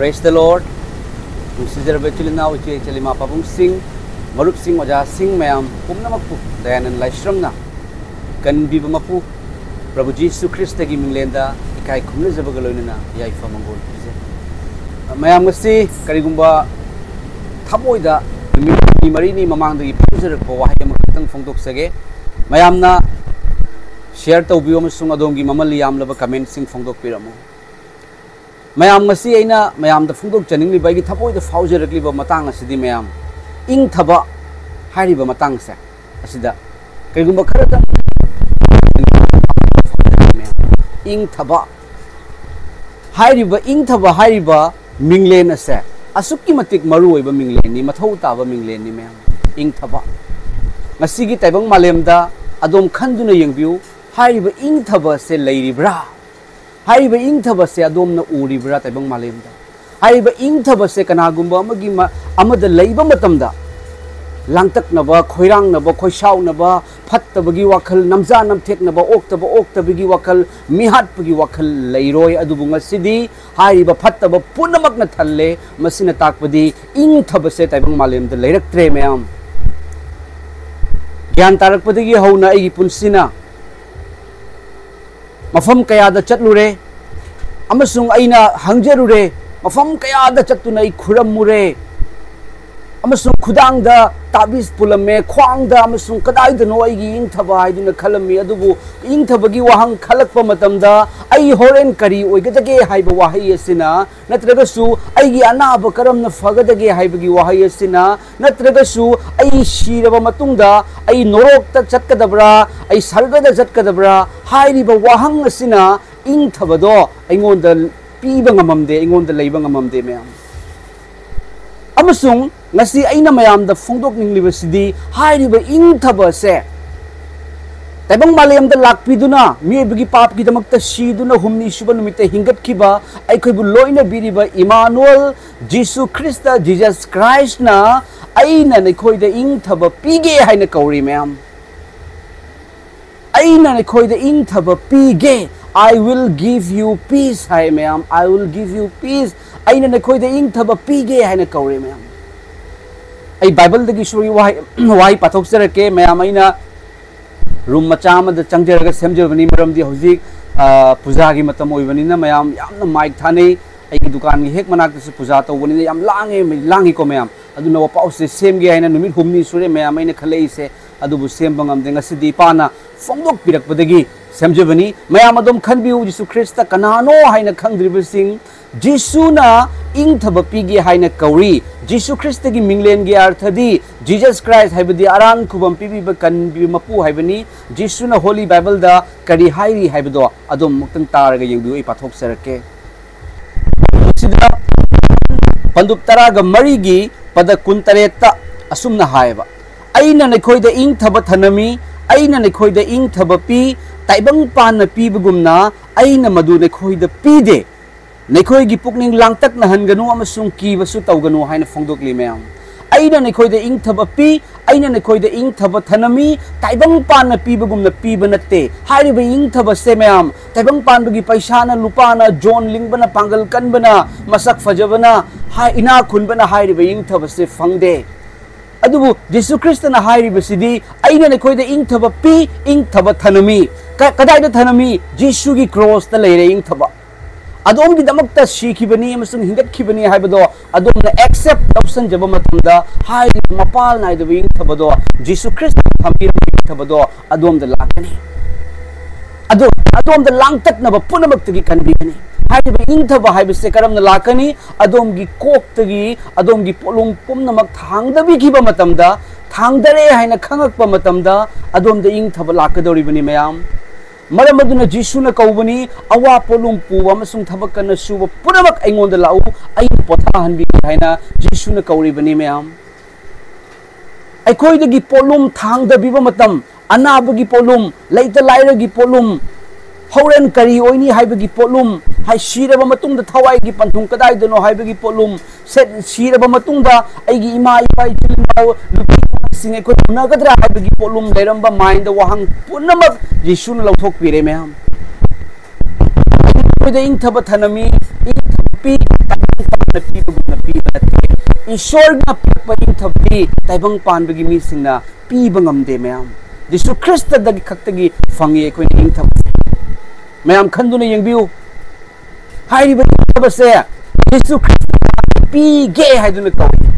Praise the Lord. Consider virtually now which Chalima Papum Singh, Marup Singh Oja Singh Mayam, Pumnamapu, Diana Lashramna, Kan Bibamapu, Prabhu Jesus Christ giving Lenda, Ikai Kumizabagolina, Yaifa Mongol. Mayam Masi, Karigumba, Taboida, Marini Mamang the Puzzer, Wahayam Fondok Sage, Mayamna, share to Biom Sungadongi Mamaliam Lava commencing Fondok Piramo. Mayam ngasi aina mayam da phungdok chaning li bagi thapoi da fauze rakli ba matang asidi mayam ing thaba hari ba matang sa asida kaigumba khara da ing thaba hari ba minglen ase asukki matik maru oi ba minglen ni mathau ta ba minglen ni mayam ing thaba ngasi gi taibang malem da adom khanduna yengbiu hari ba ing thaba se leiribra Hariba ing thabase adom na uribra taibang malemda hariba ing thabase kanagumba amagi amada leiba matamda langtak naba khoirang naba khoisau naba phattabagi wakhal namja namthek naba oktabagi wakhal mihatpagi wakhal leiroi adubunga sidi hariba phattaba punamak na thalle masina takpadi ing thabase taibang malemda leiraktre mayam gyan tarakpadagi hauna igi punsina Mafam kaya da chatlure amasung aina hangjarure mafam kaya da chatuna I khuramure amasung khudang da tabis pulame khwang da amasung kadai da no aigi ing thaba haiduna khalami adubu ing thabagi wahang khalakpa matamda ai horen kari oigadage haiba wahai asina natragasu aigi anaba karamna fagadage haibagi wahai asina natragasu ai shiraba matungda ai norok ta chatkadabra ai sargada chatkadabra hairiba wahang asina ing thabado aingonda piba ngamamde aingonda leiba ngamamde mayam amasung ngasi aina mayam da phongdok ningliba sidi hairiba ing thaba se taibang malayam da lakpiduna miebagi pap gi damakta siduna humni suba numite hingat kiba aikhoibu loina biriba Emmanuel Jesus Christ na aina nekhoi da ing thaba pige haina kauri mayam aina nekhoi da ing thaba pige I will give you peace hai mayam I will give you peace aina nekhoi da ing thaba pige haina kauri mayam ai Bible dagi shuri wahai pathok serake mayam aina room macha amada changjaraga semjabani maramdi hojik puja gi matam oibanina mayam yamna mic thane ai dukan gi hek manak se puja tawbani yam langi ko mayam aduna wapau se semge haina numit humni sure mayam aina khalei se adubu sembangam de ngasidi pana phongdok pirakpadagi semjabani mayam adom khanbiu Jesus Christ kanano haina khangdriba sing Jisu na ing thaba pigi haina kauri Jesus Christ gi minglen gi arthadi Jesus Christ haibadi aran khubam pibi ba kan bi mapu haibani Jisu na Holy Bible da kari hairi haibado adom muktang taraga yengbiu I pathok serake sida pandup taraga marigi pada kuntareta asumna haiba aina nekhoi da ing thaba thanami aina nekhoi da ing thaba pi taibang pan na pibagumna aina madu nekhoi da pide nekhoi gi pukning langtak na hanganu amasung kibasu tawganu haina phongdokli mayam aina nekhoi da ing thaba pi aina nekhoi da ing thaba thanami taibang pan na pibagumna piba natte hairiba ing thaba se mayam taibang pan bagi paisa na lupa na John lingbana pangal kanbana masak fajabana ha ina khunbana hairiba ing thaba se phangde adubu Jesus Christ na hairiba sidi aina nekhoi da ing thaba pi ing thaba thanami kadai da thanami Jesus gi cross ta leire ing thaba adom gi damakta shikibani amasung hingat khibani haibado adom na accept option jaba matamda hai mapal nai da wing thabado Jesus Christ thamir thabado adom da lakani adom da langtak na ba punamak tagi kanbigani hai ba ing thaba hai bise karam na lakani adom gi kok tagi adom gi polung pumnamak thangda bi giba matamda thangdare haina khangak pa matamda adom da ing thaba lakadori bani mayam Maramaduna Jisuna kaubani awa polum puwa masung thabakana suba punamak aingonda lau ai pothahan bi haina Jisuna kauri bani mayam aikhoidagi polum thangda biba matam anabagi polum leita lairagi polum horen kari oini haibagi polum hai shiraba matungda thawai gi panthung kadai dano haibagi polum set shiraba matungda aigi ima ipai chilmau singe ko nagadra haibagi polum leiramba mind wahang punamak Jisuna lauthok pire mayam ꯑꯩꯈꯣꯏꯗ ꯏꯪꯊꯕ ꯊꯅꯝꯃꯤ ꯏꯪꯊꯕ ꯄꯤ ꯇꯥꯏꯕꯪ ꯄꯥꯟꯕ ꯄꯤꯕꯒꯨꯝꯅ ꯄꯤꯕ ꯅꯠꯇꯦ ꯏꯁꯣꯔꯅ ꯄꯤꯔꯛꯄ ꯏꯪꯊꯕꯗꯤ ꯇꯥꯏꯕꯪ ꯄꯥꯟꯕꯒꯤ ꯃꯤꯁꯤꯡꯅ ꯄꯤꯕ ꯉꯝꯗꯦ ꯃꯌꯥꯝ ꯖꯤꯁꯨ ꯈ꯭ꯔꯤꯁꯇꯗꯒꯤ ꯈꯛꯇꯒꯤ ꯐꯪꯉꯤ ꯑꯩꯈꯣꯏꯅ ꯏꯪꯊꯕꯁꯦ ꯃꯌꯥꯝ ꯈꯟꯗꯨꯅ ꯌꯦꯡꯕꯤꯌꯨ ꯍꯥꯏꯔꯤꯕ ꯏꯪꯊꯕꯁꯦ ꯖꯤꯁꯨ ꯈ꯭ꯔꯤꯁꯇ ꯄꯤꯒꯦ ꯍꯥꯏꯗꯨꯅ ꯀꯧꯏ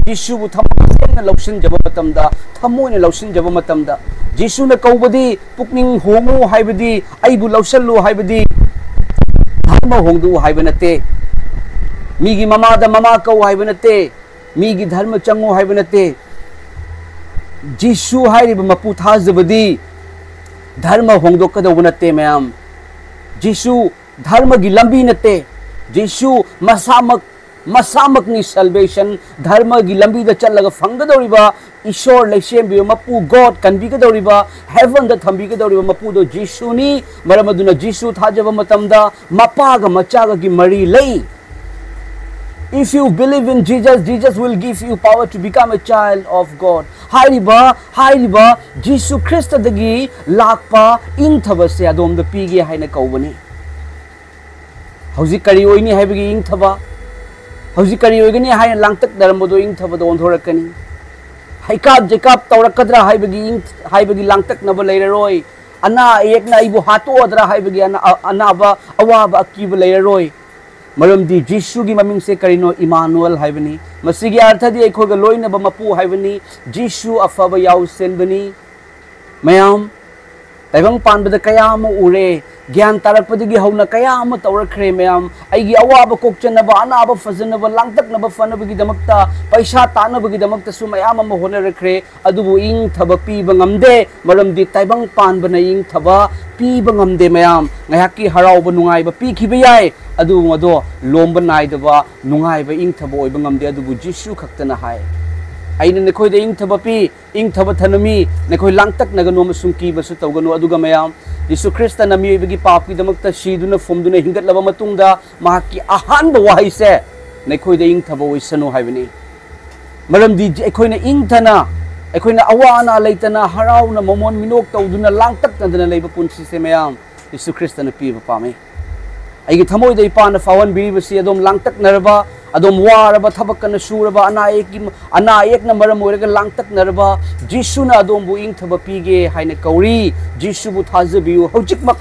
ꯖꯤꯁꯨꯕꯨ ꯊꯃꯣꯏꯅ ꯂꯧꯁꯤꯟꯖꯕ ꯃꯇꯝꯗ ꯊꯃꯣꯏꯅ ꯂꯧꯁꯤꯟꯖꯕ ꯃꯇꯝꯗ ꯖꯤꯁꯨꯅ ꯀꯧꯕꯗꯤ ꯄꯨꯛꯅꯤꯡ ꯍꯣꯡꯉꯨ ꯍꯥꯏꯕꯗꯤ ꯑꯩꯕꯨ ꯂꯧꯁꯜꯂꯨ ꯍꯥꯏꯕꯗꯤ ꯙꯔꯃ ꯍꯣꯡꯗꯣꯛꯎ ꯍꯥꯏꯕ ꯅꯠꯇꯦ ꯃꯤꯒꯤ ꯃꯃꯥꯗ ꯃꯃꯥ ꯀꯧ ꯍꯥꯏꯕ ꯅꯠꯇꯦ ꯃꯤꯒꯤ ꯙꯔꯃ ꯆꯪꯉꯨ ꯍꯥꯏꯕ ꯅꯠꯇꯦ ꯖꯤꯁꯨ ꯍꯥꯏꯔꯤꯕ ꯃꯄꯨ ꯊꯥꯖꯕꯗꯤ धर्म होंदोकदव नते मैम जिसु धर्म की लंबी नते जिसु मसामकनी सल्वेशन धर्म की लंबी चलगा फंगदौरिबा ईश्वर लेसेंबि मपु गॉड कनबिगदौरिबा हेवन द थंबिगदौरिबा मपुदो जिसुनी मरमदुना जिसु थाजबा मतमदा मपागा मचागा की मरी लई If you believe in Jesus, Jesus will give you power to become a child of God. Hairiba, Jesus Christ dagi lakpa ingthaba se adom da pige haina kaubani. Hauji kari oini haibagi ingthaba. Hauji kari oigani haina langtak darambodo ingthaba do ondhorakani. Haikab Jacob taurakadra haibagi langtak naba leiraroi. Ana ekna ibu hato adra haibagi anaba awaba akiba leiraroi. मरमदी जिसु की ममिंग से करिनो Emmanuel हाइबनी मसीगी अर्थदी एखोगा लोइनबा मपु हाइबनी जिसु अफबा याउ सेनबनी मयाम ताइबंग पानबदा कयाम उरे ज्ञान तारकपदगी हौना कयाम तौरखरे मयाम आइगी अवाब कोकचनबा अनाब फजनबा लांगतकनबा फनबगी दमक्ता पैसा तानबगी दमक्ता सु मयाम म होनरखरे अदुबु इंग थबा पीबा ngamde मरमदी ताइबंग पानबना इंग थबा पीबा ngamde मयाम ngayaki haraubा नुंगाइबा पीखिबा याय अदु मदो लोंबा नाइदबा नुंगाइबा इंग थबा ओइबा ngamde अदुबु जिसु खक्तना हाय आइना नखोइदा इंग थबा पी इंग थबा थनमी नखोइ लांगतक नगनो मसुं कीबसु तौगनो अदुगा मयाम जिसु ख्रिस्त नमियोइबगी पापकी दमक्ता शीदुना फुमदुना हिंगतलबा मतुंगदा माकी अहानबा वाहिसे नखोइदा इंग थबा ओइसनु हाइबनी मरमदी एखोइना इंग थना एखोइना अवाना लेतना हराउना ममोन मिनोक तौदुना लांगतक नदना लेबा पुंसिसे मयाम जिसु ख्रिस्तना पीबा पामे आइगी थमोइदा इपाना फावन बिरिबसी अदोम लांगतक नरबा अदोम वारबा थबकन सुरबा अना एक नंबर मोरगा लांगतक नरबा जिसुना अदोमबु इंग थबा पीगे हाइना कौरी जिसुबु थाजबियु हौजिकमक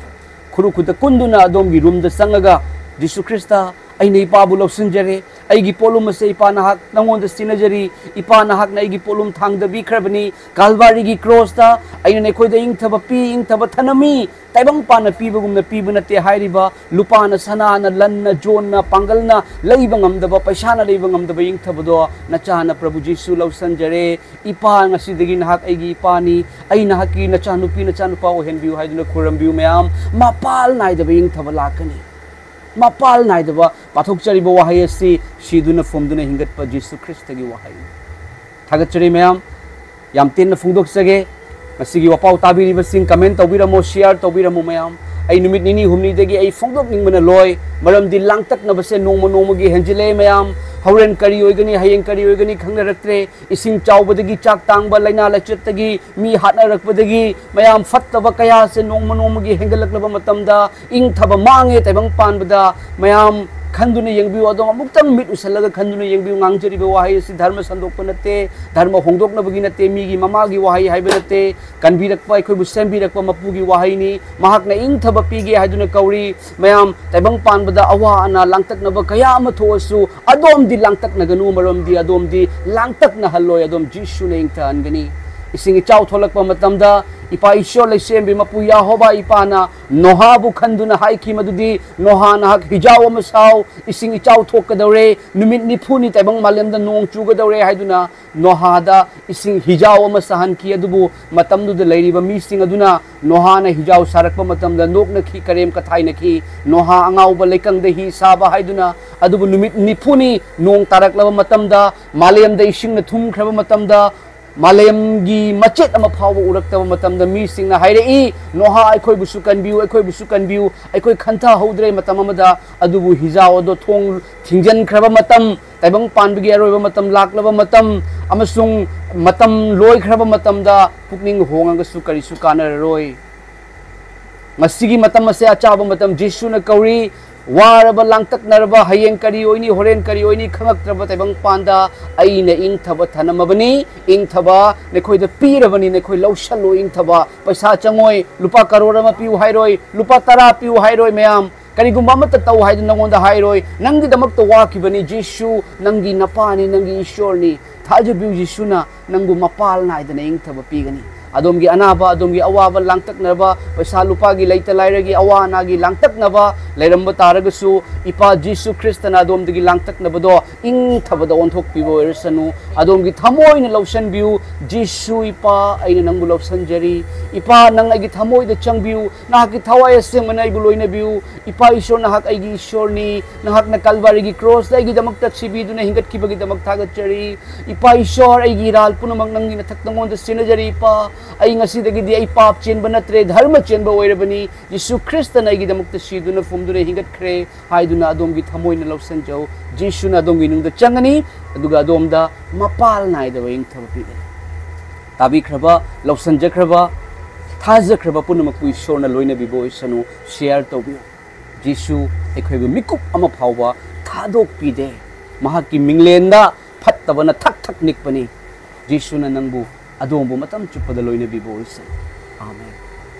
खुरुखुदा कुंदुना अदोमगी रूमदा संगगा जिसु ख्रिस्ता अइने इपाबु लौसिनजरे अइगी पोलुम से इपा नाहक नंगोंद सिनजरी इपा नाहक ना अइगी पोलुम थांगदबी खरबनी कालवारीगी क्रॉसता अइने नेखोइदा इंग थबा थनमी ताइबंग पाना पीबगुमना पीबा नते हाइरिबा लुपाना सनाना लन्ना जोनना पांगलना लैबा ngamdaba पैसाना लैबा ngamdaba इंग थबदो नचाना प्रभु जिसु लौसनजरे इपा ngasiदगी नाहक अइगी इपानी अइ नाहकी नचानुपी नचानुपा ओहेनबियु हाइदुना खुरमबियु मयाम मापाल नाइदबा इंग थबा लाकनी मापाल नाइदबा पाथोकचरिबा वाहै असि शीदुना फुमदुना हिंगतपा जिसु ख्रिस्तगी वाहै थागतचरी मयाम याम तेन फुंगदोकसगे मसिगी वपाउ ताबिरिबसिंग कमेंट तौबिरमो शेयर तौबिरमो मयाम आई नुमित निनी हुमनीदगी आई फुंगदोकनिंगबना लोय मरमदि लांगतकनबसे नोमोगी हेंजिले मयाम हौरेन करी ओइगनी हयेंग करी ओइगनी खंगनरक्त्रे इसिंग चाउबदगी चाक तांगबा लैना लचतगी मी हातनरक्पदगी मयाम फत्तबा कया से नोमोगी हेंगलक्लबा मतमदा इंग थबा मांगे ताइबंग पानबदा मयाम खंदुने यंगबिउ अदोम अमुक्तंग मिट उसलगा खंदुने यंगबिउ ngangjariba wahai si dharma sandokpa nate dharma hongdoknabagi nate migi mamagi wahai haiba nate kanbirakpa aikhoibu sembirakpa mapugi wahai ni mahakna ingthaba pige haiduna kauri mayam taibang panbada awa ana langtaknaba kaya ama thoasu adom di langtaknaganu marom di adom di langtakna halloi adom jisu ne ingtha angani isingi chau tholakpa matamda इपा ईश्वर लेसेंबे मपु याहोबा इपाना नोहाबु खंदुना हाइखि मदुदि नोहा नाहक हिजाव मसाव इसिंग इचाव थोकदौरे नुमित निफुनि ताइबंग मालेमदा नोंग चुगदौरे हाइदुना नोहादा इसिंग हिजाव मसाहनखि अदुबु मतमदुदा लैरिबा मीसिंग अदुना नोहाना हिजाव सारकपा मतमदा नोकनखि करेम कथाइनखि नोहा अंगाउबा लेकंगदा हि साबा हाइदुना अदुबु नुमित निफुनि नोंग तारकलबा मतमदा मालेमदा इसिंगना थुमख्रबा मतमदा मालेमगी मचेत अमा फावबा उरक्तबा मतमदा मीसिंगना हाइरई नोहा अखोइबुसु कनबिउ अखोइ खंथा हौद्रे मतम अमदा अदुबु हिजाव अदो थोंग थिंजनख्रबा मतम ताइबंग पानबगी अरोइबा मतम लाक्लबा मतम अमसुंग मतम लोइख्रबा मतमदा पुकनिंग होंगंगसु करिसु कानररोइ ngasi matam ase achaba matam Jisu na kauri waraba langtak naraba hayeng kari oini horen kari oini khangak traba taibang panda aina ing thaba thanamabani ing thaba nekhoi da pirabani nekhoi laushalo ing thaba paisa changoi lupa karora ma piu hairoi lupa tara piu hairoi mayam kari gumba mata tau haidu nangonda hairoi nanggi damak to wakibani Jisu nangi napani nangi ishorni thaja biu Jisu na nangu mapal na idana ing thaba pigani adom gi anaba adom gi awaba langtak naba paisa lupa gi laita laira gi awana gi langtak naba leiramba taragasu ipa Jisu Krista na adom gi langtak naba do ing thabada onthok pibo ersanu adom gi thamoi na lotion biu Jisu ipa aina nangbu lotion jari ipa nang agi thamoi da changbiu na ki thawai ase manai bu loina biu ipa ishor na hak agi ishor ni na hak na kalvari gi cross dai gi damak ta chibi du na hingat ki bagi damak thagat jari ipa ishor ai gi ral punamang nang gi na thak tangon da sinajari ipa ai ngasi dagi di ai pap chen banatre dharma chen ba oirabani Jisu Krista na gi damak ta si du na fum du na hingat kre hai du na adom gi thamoi na lotion jau Jisu na adom gi nung da changani aduga adom da mapal nai da wing thapi tabi khraba lotion jakraba थाजख्रबा पुनमकु ईश्वरना लोइना Vivo इसनु share तोबियो जिसु एखोइबु मिकुप अमा फावबा थादोक पिदे महाकी मिंगलेंदा फत्तबना थक थक निकपनी जिसुना नंगबु अदोंबु मतम चुपदा लोइना बिबो इस आमेन।